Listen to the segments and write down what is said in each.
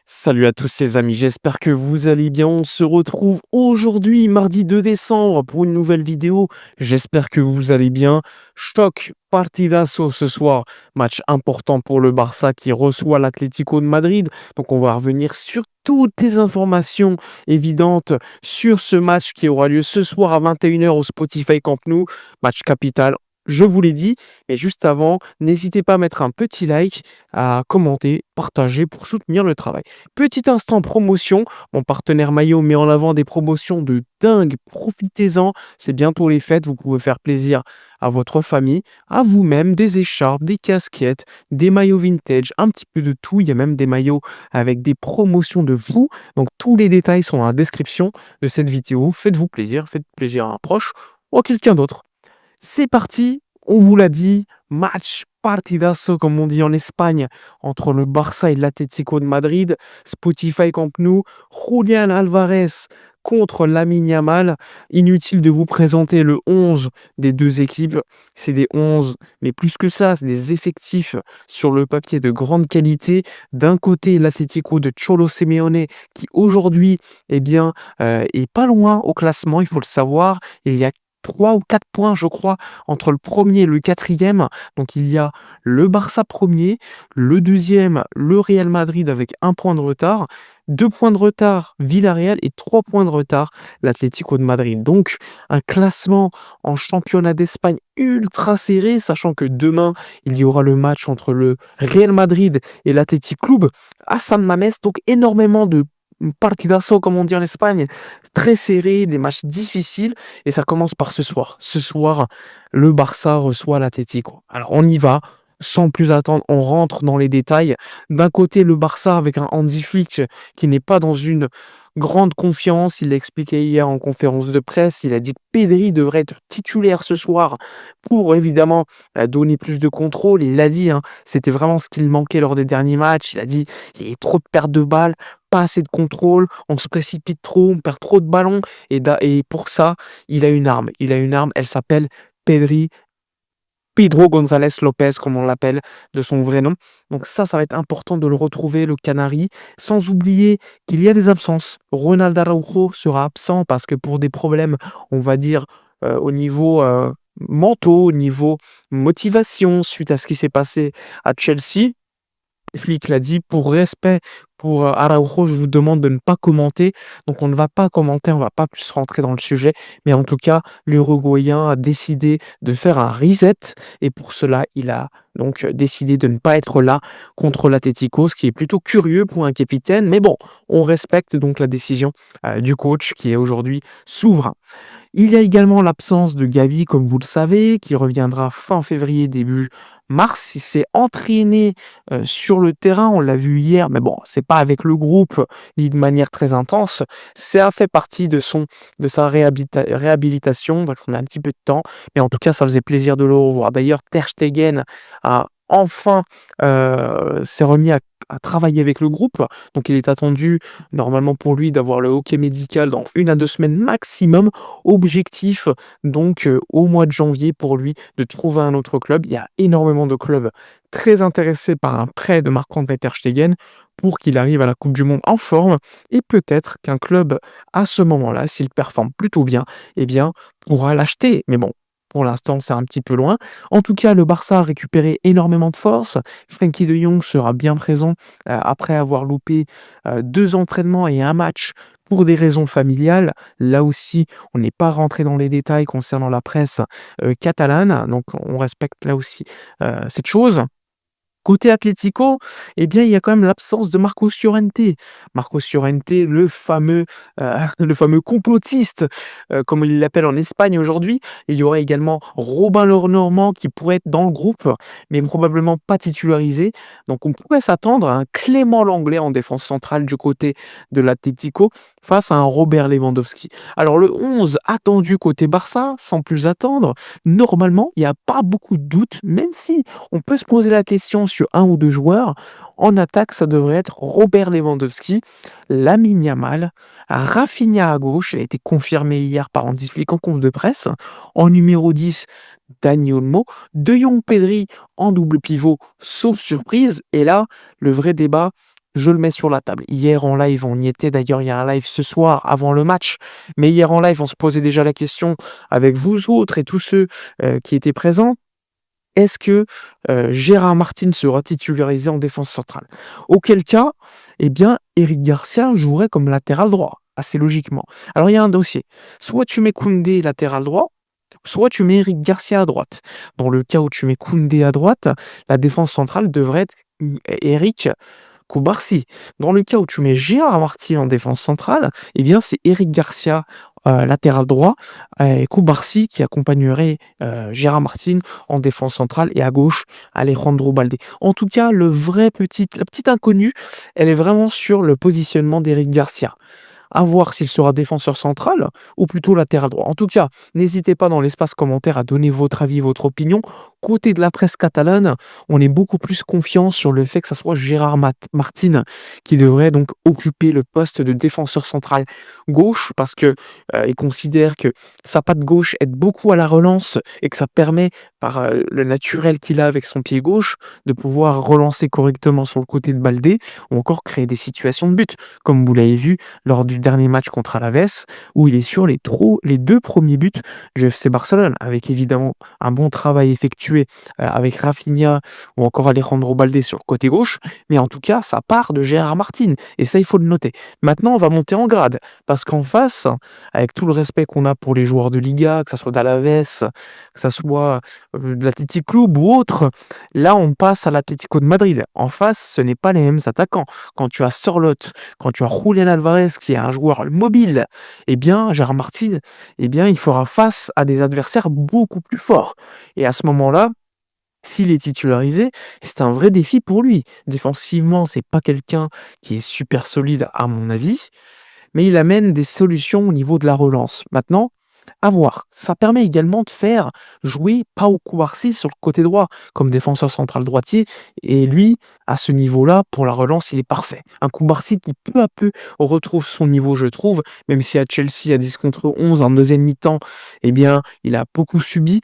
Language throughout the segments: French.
Salut à tous les amis, j'espère que vous allez bien. On se retrouve aujourd'hui, mardi 2 décembre, pour une nouvelle vidéo. J'espère que vous allez bien. Choc, partidazo ce soir. Match important pour le Barça qui reçoit l'Atlético de Madrid. Donc on va revenir sur toutes les informations évidentes sur ce match qui aura lieu ce soir à 21 h au Spotify Camp Nou. Match capital. Je vous l'ai dit, mais juste avant, n'hésitez pas à mettre un petit like, à commenter, partager pour soutenir le travail. Petit instant promotion, mon partenaire Maillot met en avant des promotions de dingue, profitez-en, c'est bientôt les fêtes, vous pouvez faire plaisir à votre famille, à vous-même, des écharpes, des casquettes, des maillots vintage, un petit peu de tout, il y a même des maillots avec des promotions de fou, donc tous les détails sont dans la description de cette vidéo, faites-vous plaisir, faites plaisir à un proche ou à quelqu'un d'autre. C'est parti, on vous l'a dit, match partidazo comme on dit en Espagne entre le Barça et l'Atlético de Madrid, Spotify Camp Nou, Julián Álvarez contre Lamine Yamal. Inutile de vous présenter le 11 des deux équipes, c'est des 11, mais plus que ça, c'est des effectifs sur le papier de grande qualité. D'un côté, l'Atlético de Cholo Simeone qui aujourd'hui est pas loin au classement, il faut le savoir. Il y a 3 ou 4 points, je crois, entre le premier et le quatrième. Donc il y a le Barça premier, le deuxième, le Real Madrid avec un point de retard, 2 points de retard Villarreal et 3 points de retard l'Atlético de Madrid. Donc un classement en championnat d'Espagne ultra serré, sachant que demain il y aura le match entre le Real Madrid et l'Athletic Club à San Mamés. Donc énormément de partidazo comme on dit en Espagne, très serré, des matchs difficiles. Et ça commence par ce soir. Ce soir, le Barça reçoit l'Atlético. Alors on y va, sans plus attendre, on rentre dans les détails. D'un côté, le Barça avec un Hansi Flick qui n'est pas dans une grande confiance. Il l'a expliqué hier en conférence de presse. Il a dit que Pedri devrait être titulaire ce soir pour évidemment donner plus de contrôle. Il l'a dit, hein, c'était vraiment ce qu'il manquait lors des derniers matchs. Il a dit il y a trop de pertes de balles, pas assez de contrôle, on se précipite trop, on perd trop de ballons. Et pour ça, il a une arme. Il a une arme, elle s'appelle Pedri, Pedro González Lopez, comme on l'appelle de son vrai nom. Donc ça va être important de le retrouver, le Canari. Sans oublier qu'il y a des absences. Ronald Araujo sera absent parce que pour des problèmes, on va dire, au niveau mentaux, au niveau motivation, suite à ce qui s'est passé à Chelsea. Flick l'a dit, pour respect pour Araujo, je vous demande de ne pas commenter. Donc on ne va pas commenter, on va pas plus rentrer dans le sujet. Mais en tout cas, l'Uruguayen a décidé de faire un reset. Et pour cela, il a donc décidé de ne pas être là contre l'Atlético, ce qui est plutôt curieux pour un capitaine. Mais bon, on respecte donc la décision du coach qui est aujourd'hui souverain. Il y a également l'absence de Gavi, comme vous le savez, qui reviendra fin février, début mars. Il s'est entraîné sur le terrain, on l'a vu hier, mais bon, c'est pas avec le groupe ni de manière très intense. Ça a fait partie de sa réhabilitation, donc on a un petit peu de temps, mais en tout cas, ça faisait plaisir de le revoir. D'ailleurs, Ter Stegen a enfin s'est remis à travailler avec le groupe, donc il est attendu normalement pour lui d'avoir le hockey médical dans 1 à 2 semaines maximum. Objectif donc au mois de janvier pour lui de trouver un autre club. Il y a énormément de clubs très intéressés par un prêt de Marc-André Ter Stegen pour qu'il arrive à la Coupe du Monde en forme, et peut-être qu'un club à ce moment-là, s'il performe plutôt bien, eh bien pourra l'acheter. Mais bon, pour l'instant, c'est un petit peu loin. En tout cas, le Barça a récupéré énormément de force. Frenkie de Jong sera bien présent après avoir loupé 2 entraînements et un match pour des raisons familiales. Là aussi, on n'est pas rentré dans les détails concernant la presse catalane, donc on respecte là aussi cette chose. Côté Atlético, eh bien, il y a quand même l'absence de Marcos Llorente. Marcos Llorente, le fameux complotiste, comme il l'appelle en Espagne aujourd'hui. Il y aurait également Robin Lenormand qui pourrait être dans le groupe, mais probablement pas titularisé. Donc on pourrait s'attendre à un Clément Lenglet en défense centrale du côté de l'Atlético face à un Robert Lewandowski. Alors le 11 attendu côté Barça, sans plus attendre, normalement, il n'y a pas beaucoup de doutes, même si on peut se poser la question sur un ou deux joueurs. En attaque, ça devrait être Robert Lewandowski, Lamine Yamal, Rafinha à gauche, elle a été confirmée hier par Hansi Flick en conf de presse. En numéro 10, Dani Olmo, De Jong Pedri en double pivot, sauf surprise. Et là, le vrai débat, je le mets sur la table. Hier en live, on y était d'ailleurs, il y a un live ce soir avant le match, mais hier en live, on se posait déjà la question avec vous autres et tous ceux, qui étaient présents. Est-ce que, Gérard Martin sera titularisé en défense centrale? Auquel cas, eh bien, Eric Garcia jouerait comme latéral droit, assez logiquement. Alors il y a un dossier, soit tu mets Koundé latéral droit, soit tu mets Eric Garcia à droite. Dans le cas où tu mets Koundé à droite, la défense centrale devrait être Eric Koubarsi. Dans le cas où tu mets Gérard Martin en défense centrale, eh bien c'est Eric Garcia, latéral droit, et Koubarsi qui accompagnerait, Gérard Martin en défense centrale et à gauche, Alejandro Balde. En tout cas, la petite inconnue, elle est vraiment sur le positionnement d'Eric Garcia. À voir s'il sera défenseur central ou plutôt latéral droit. En tout cas, n'hésitez pas dans l'espace commentaire à donner votre avis, votre opinion. Côté de la presse catalane, on est beaucoup plus confiant sur le fait que ça soit Gérard Martin qui devrait donc occuper le poste de défenseur central gauche parce que il considère que sa patte gauche aide beaucoup à la relance et que ça permet, par le naturel qu'il a avec son pied gauche, de pouvoir relancer correctement sur le côté de Baldé ou encore créer des situations de but, comme vous l'avez vu lors du dernier match contre Alaves, où il est sur les 2 premiers buts du FC Barcelone, avec évidemment un bon travail effectué, avec Rafinha ou encore Alejandro Balde sur le côté gauche. Mais en tout cas, ça part de Gérard Martin et ça, il faut le noter. Maintenant, on va monter en grade parce qu'en face, avec tout le respect qu'on a pour les joueurs de Liga, que ça soit d'Alaves, que ça soit, de l'Athletic Club ou autre, là, on passe à l'Atlético de Madrid. En face, ce n'est pas les mêmes attaquants. Quand tu as Sorloth, quand tu as Julián Alvarez qui est un joueur mobile, eh bien, Gérard Martin, eh bien, il fera face à des adversaires beaucoup plus forts. Et à ce moment-là, s'il est titularisé, c'est un vrai défi pour lui. Défensivement, c'est pas quelqu'un qui est super solide à mon avis, mais il amène des solutions au niveau de la relance. Maintenant, à voir. Ça permet également de faire jouer Pau Cubarsí sur le côté droit comme défenseur central droitier et lui, à ce niveau-là, pour la relance, il est parfait. Un Cubarsí qui peu à peu retrouve son niveau, je trouve, même si à Chelsea, à 10 contre 11 en deuxième mi-temps, eh bien, il a beaucoup subi.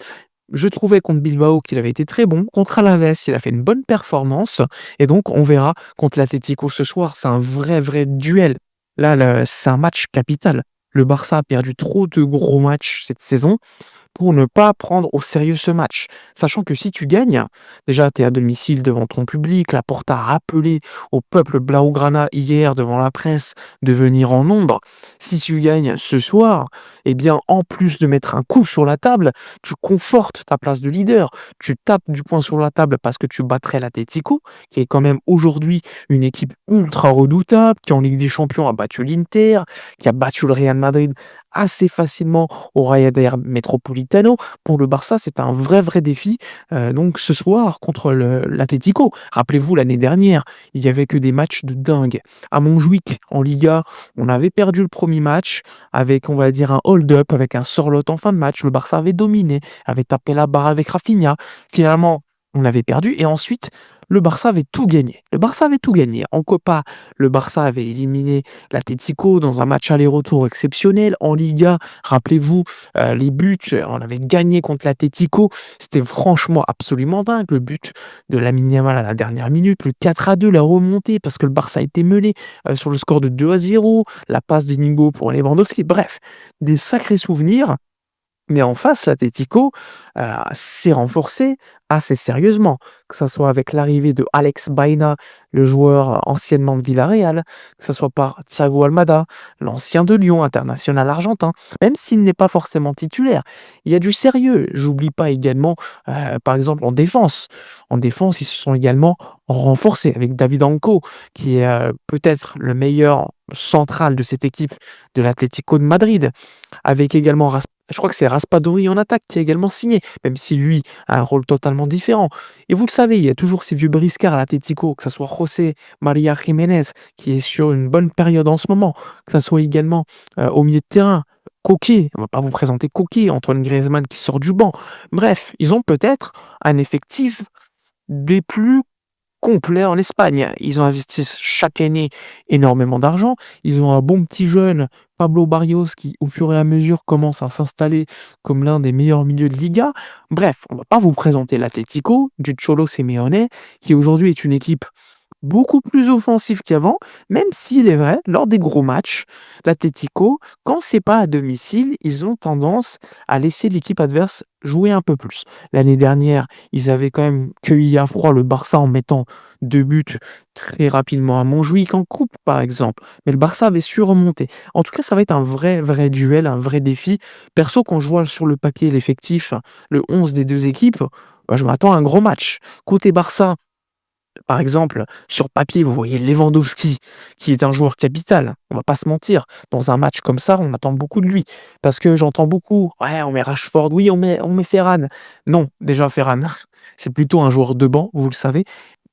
Je trouvais contre Bilbao qu'il avait été très bon. Contre Alaves, il a fait une bonne performance. Et donc, on verra contre l'Atlético ce soir. C'est un vrai duel. Là, c'est un match capital. Le Barça a perdu trop de gros matchs cette saison pour ne pas prendre au sérieux ce match. Sachant que si tu gagnes, déjà tu es à domicile devant ton public, Laporta a rappelé au peuple blaugrana hier devant la presse de venir en nombre. Si tu gagnes ce soir, eh bien en plus de mettre un coup sur la table, tu confortes ta place de leader, tu tapes du poing sur la table parce que tu battrais l'Atlético, qui est quand même aujourd'hui une équipe ultra redoutable, qui en Ligue des Champions a battu l'Inter, qui a battu le Real Madrid assez facilement au Rayader Metropolitano. Pour le Barça, c'est un vrai défi, donc ce soir contre l'Atlético. Rappelez-vous, l'année dernière, il y avait que des matchs de dingue. À Montjuïc, en Liga, on avait perdu le premier match avec, on va dire, un hold-up, avec un Sorloth en fin de match. Le Barça avait dominé, avait tapé la barre avec Rafinha. Finalement, on avait perdu et ensuite, le Barça avait tout gagné. Le Barça avait tout gagné. En Copa, le Barça avait éliminé l'Atlético dans un match aller-retour exceptionnel. En Liga, rappelez-vous, les buts, on avait gagné contre l'Atlético. C'était franchement absolument dingue. Le but de Lamine Yamal à la dernière minute, le 4-2, la remontée parce que le Barça était mené sur le score de 2-0, la passe de Ningo pour Lewandowski. Bref, des sacrés souvenirs. Mais en face, l'Atlético s'est renforcé assez sérieusement, que ça soit avec l'arrivée de Alex Baena, le joueur anciennement de Villarreal, que ça soit par Thiago Almada, l'ancien de Lyon, international argentin, même s'il n'est pas forcément titulaire. Il y a du sérieux. J'oublie pas également, par exemple, en défense. En défense, ils se sont également renforcés avec David Anco, qui est peut-être le meilleur central de cette équipe de l'Atlético de Madrid, avec également je crois que c'est Raspadori en attaque qui a également signé, même si lui a un rôle totalement différent. Et vous le savez, il y a toujours ces vieux briscards à l'Atlético, que ce soit José María Jiménez, qui est sur une bonne période en ce moment, que ce soit également au milieu de terrain, Coquet, on va pas vous présenter Coquet, Antoine Griezmann qui sort du banc. Bref, ils ont peut-être un effectif des plus complet en Espagne. Ils ont investi chaque année énormément d'argent. Ils ont un bon petit jeune, Pablo Barrios, qui au fur et à mesure commence à s'installer comme l'un des meilleurs milieux de Liga. Bref, on va pas vous présenter l'Atlético du Cholo Simeone, qui aujourd'hui est une équipe beaucoup plus offensif qu'avant, même s'il est vrai, lors des gros matchs, l'Atlético, quand c'est pas à domicile, ils ont tendance à laisser l'équipe adverse jouer un peu plus. L'année dernière, ils avaient quand même cueilli à froid le Barça en mettant 2 buts très rapidement à Montjuïc en coupe, par exemple. Mais le Barça avait su remonter. En tout cas, ça va être un vrai duel, un vrai défi. Perso, quand je vois sur le papier l'effectif, le 11 des 2 équipes, bah, je m'attends à un gros match. Côté Barça, par exemple, sur papier, vous voyez Lewandowski, qui est un joueur capital. On va pas se mentir. Dans un match comme ça, on attend beaucoup de lui. Parce que j'entends beaucoup, ouais, on met Rashford, oui, on met Ferran. Non, déjà Ferran, c'est plutôt un joueur de banc, vous le savez.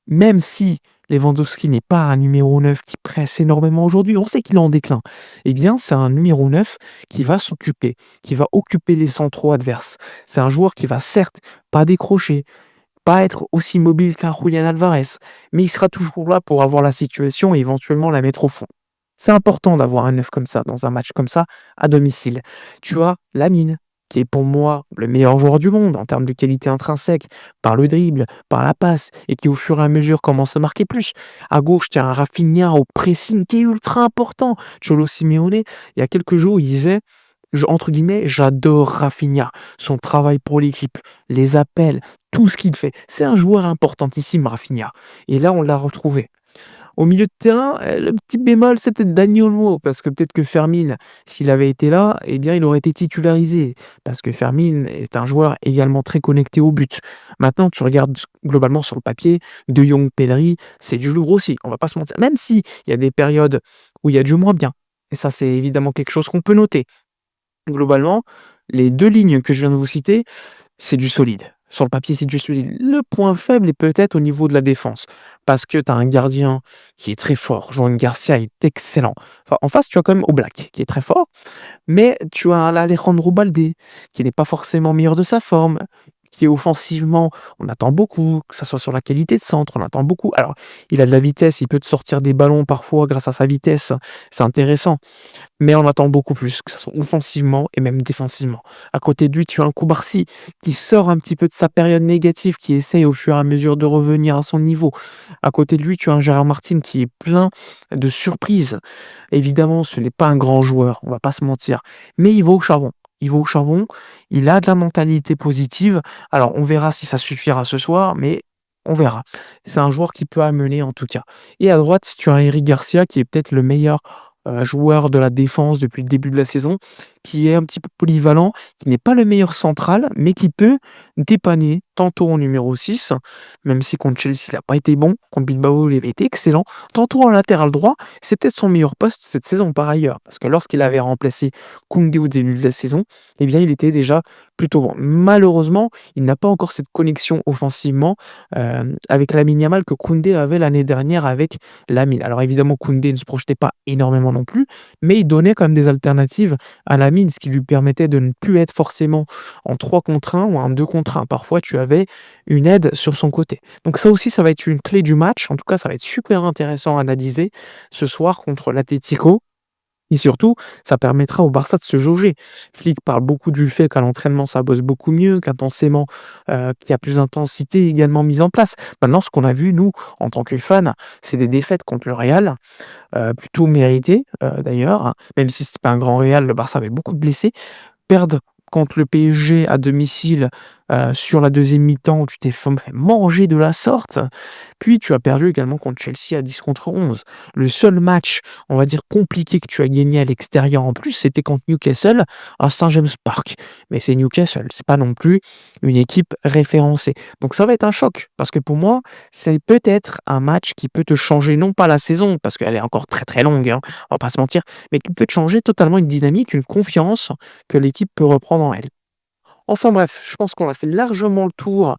Même si Lewandowski n'est pas un numéro 9 qui presse énormément aujourd'hui, on sait qu'il est en déclin. Eh bien, c'est un numéro 9 qui va s'occuper, qui va occuper les centraux adverses. C'est un joueur qui va certes pas décrocher, pas être aussi mobile qu'un Julian Alvarez, mais il sera toujours là pour avoir la situation et éventuellement la mettre au fond. C'est important d'avoir un neuf comme ça, dans un match comme ça, à domicile. Tu as Lamine, qui est pour moi le meilleur joueur du monde en termes de qualité intrinsèque, par le dribble, par la passe, et qui au fur et à mesure commence à marquer plus. À gauche, tu as un Rafinha au pressing qui est ultra important. Cholo Simeone, il y a quelques jours, il disait entre guillemets, j'adore Rafinha, son travail pour l'équipe, les appels, tout ce qu'il fait. C'est un joueur importantissime, Rafinha. Et là, on l'a retrouvé. Au milieu de terrain, le petit bémol, c'était Dani Olmo, parce que peut-être que Fermin, s'il avait été là, eh bien, il aurait été titularisé. Parce que Fermin est un joueur également très connecté au but. Maintenant, tu regardes globalement sur le papier, De Jong, Pedri, c'est du lourd aussi. On va pas se mentir. Même si il y a des périodes où il y a du moins bien. Et ça, c'est évidemment quelque chose qu'on peut noter. Globalement, les 2 lignes que je viens de vous citer, c'est du solide. Sur le papier, c'est du solide. Le point faible est peut-être au niveau de la défense, parce que tu as un gardien qui est très fort. Joan Garcia est excellent. Enfin, en face, tu as quand même Oblak, qui est très fort, mais tu as un Alejandro Balde, qui n'est pas forcément meilleur de sa forme, qui est offensivement, on attend beaucoup, que ça soit sur la qualité de centre, on attend beaucoup. Alors, il a de la vitesse, il peut te sortir des ballons parfois grâce à sa vitesse, c'est intéressant. Mais on attend beaucoup plus, que ça soit offensivement et même défensivement. À côté de lui, tu as un Koubarsi qui sort un petit peu de sa période négative, qui essaye au fur et à mesure de revenir à son niveau. À côté de lui, tu as un Gérard Martin qui est plein de surprises. Évidemment, ce n'est pas un grand joueur, on va pas se mentir, mais il va au charbon. Il va au charbon, il a de la mentalité positive. Alors, on verra si ça suffira ce soir, mais on verra. C'est un joueur qui peut amener en tout cas. Et à droite, tu as Eric Garcia qui est peut-être le meilleur joueur de la défense depuis le début de la saison, qui est un petit peu polyvalent, qui n'est pas le meilleur central, mais qui peut dépanner tantôt en numéro 6, même si contre Chelsea, il n'a pas été bon, contre Bilbao, il avait été excellent, tantôt en latéral droit, c'est peut-être son meilleur poste cette saison par ailleurs, parce que lorsqu'il avait remplacé Koundé au début de la saison, eh bien, il était déjà plutôt bon. Malheureusement, il n'a pas encore cette connexion offensivement avec Lamine Yamal que Koundé avait l'année dernière avec Lamine. Alors évidemment, Koundé ne se projetait pas énormément non plus, mais il donnait quand même des alternatives à Lamine, ce qui lui permettait de ne plus être forcément en 3 contre 1 ou en 2 contre 1. Parfois, tu avais une aide sur son côté. Donc ça aussi, ça va être une clé du match. En tout cas, ça va être super intéressant à analyser ce soir contre l'Atlético. Et surtout, ça permettra au Barça de se jauger. Flick parle beaucoup du fait qu'à l'entraînement, ça bosse beaucoup mieux, qu'intensément, qu'il y a plus d'intensité également mise en place. Maintenant, ce qu'on a vu, nous, en tant que fans, c'est des défaites contre le Real, plutôt méritées, d'ailleurs, hein. Même si c'était pas un grand Real, le Barça avait beaucoup de blessés. Perdre contre le PSG à domicile, sur la deuxième mi-temps où tu t'es fait manger de la sorte, puis tu as perdu également contre Chelsea à 10 contre 11. Le seul match, on va dire compliqué que tu as gagné à l'extérieur en plus, c'était contre Newcastle à St James Park. Mais c'est Newcastle, c'est pas non plus une équipe référencée. Donc ça va être un choc parce que pour moi, c'est peut-être un match qui peut te changer non pas la saison parce qu'elle est encore très longue, hein, on va pas se mentir, mais qui peut te changer totalement une dynamique, une confiance que l'équipe peut reprendre en elle. Enfin bref, je pense qu'on a fait largement le tour,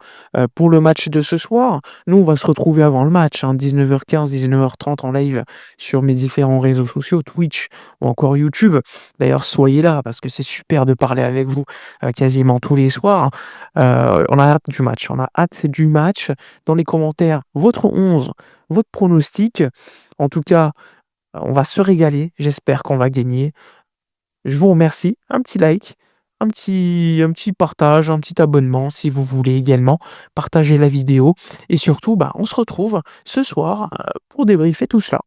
pour le match de ce soir. Nous, on va se retrouver avant le match, hein, 19h15, 19h30 en live sur mes différents réseaux sociaux, Twitch ou encore YouTube. D'ailleurs, soyez là parce que c'est super de parler avec vous, quasiment tous les soirs. On a hâte du match, on a hâte du match. Dans les commentaires, votre 11, votre pronostic. En tout cas, on va se régaler, j'espère qu'on va gagner. Je vous remercie, un petit like, un petit partage, un petit abonnement si vous voulez également. Partager la vidéo et surtout, on se retrouve ce soir, pour débriefer tout cela.